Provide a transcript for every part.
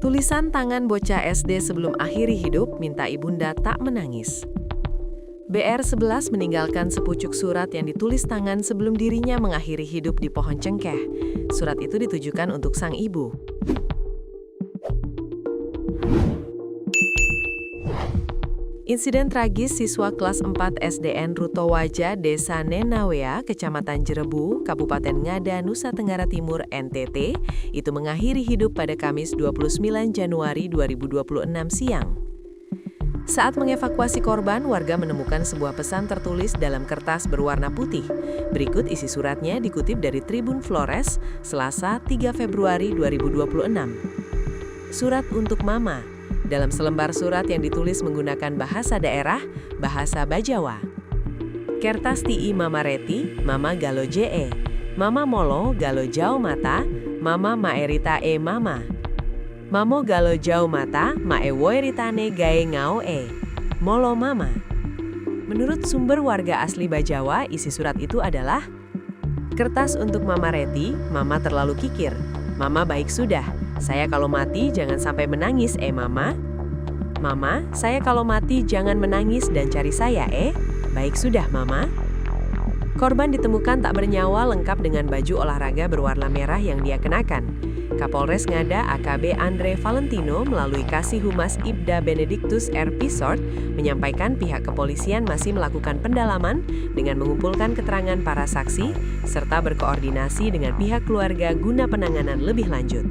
Tulisan tangan bocah SD sebelum akhiri hidup minta ibunda tak menangis. BR11 meninggalkan sepucuk surat yang ditulis tangan sebelum dirinya mengakhiri hidup di pohon cengkeh. Surat itu ditujukan untuk sang ibu. Insiden tragis siswa kelas 4 SDN Rutowaja, Desa Nenawea, Kecamatan Jerebu, Kabupaten Ngada, Nusa Tenggara Timur, NTT, itu mengakhiri hidup pada Kamis 29 Januari 2026 siang. Saat mengevakuasi korban, warga menemukan sebuah pesan tertulis dalam kertas berwarna putih. Berikut isi suratnya dikutip dari Tribun Flores, Selasa 3 Februari 2026. Surat untuk Mama. Dalam selembar surat yang ditulis menggunakan bahasa daerah, bahasa Bajawa. Kertas tii Mama Reti, Mama Galo Je, Mama Molo Galo Jau Mata, Mama Maerita Mama. Mamo Galo Jau Mata, Mae Woeritane Gae Ngao Molo Mama. Menurut sumber warga asli Bajawa, isi surat itu adalah: kertas untuk Mama Reti, Mama terlalu kikir. Mama baik sudah. Saya kalau mati jangan sampai menangis, Mama. Mama, saya kalau mati jangan menangis dan cari saya, Baik sudah, Mama. Korban ditemukan tak bernyawa lengkap dengan baju olahraga berwarna merah yang dia kenakan. Kapolres Ngada AKB Andre Valentino melalui Kasih Humas Ibda Benedictus R. Pisort menyampaikan pihak kepolisian masih melakukan pendalaman dengan mengumpulkan keterangan para saksi serta berkoordinasi dengan pihak keluarga guna penanganan lebih lanjut.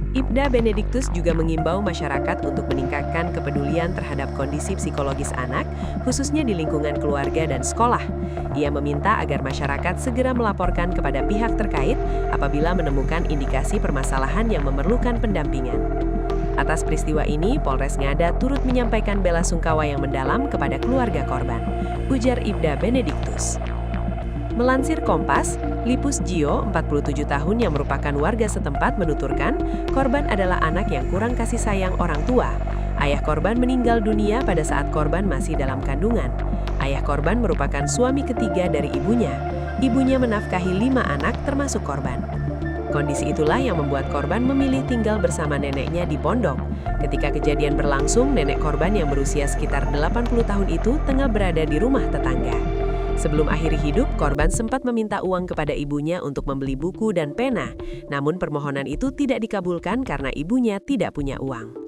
Ibda Benedictus juga mengimbau masyarakat untuk meningkatkan kepedulian terhadap kondisi psikologis anak, khususnya di lingkungan keluarga dan sekolah. Ia meminta agar masyarakat segera melaporkan kepada pihak terkait apabila menemukan indikasi permasalahan yang memerlukan pendampingan. Atas peristiwa ini, Polres Ngada turut menyampaikan bela sungkawa yang mendalam kepada keluarga korban, ujar Ibda Benedictus. Melansir Kompas, Lipus Gio, 47 tahun yang merupakan warga setempat menuturkan, korban adalah anak yang kurang kasih sayang orang tua. Ayah korban meninggal dunia pada saat korban masih dalam kandungan. Ayah korban merupakan suami ketiga dari ibunya. Ibunya menafkahi 5 anak termasuk korban. Kondisi itulah yang membuat korban memilih tinggal bersama neneknya di pondok. Ketika kejadian berlangsung, nenek korban yang berusia sekitar 80 tahun itu tengah berada di rumah tetangga. Sebelum akhiri hidup, korban sempat meminta uang kepada ibunya untuk membeli buku dan pena. Namun permohonan itu tidak dikabulkan karena ibunya tidak punya uang.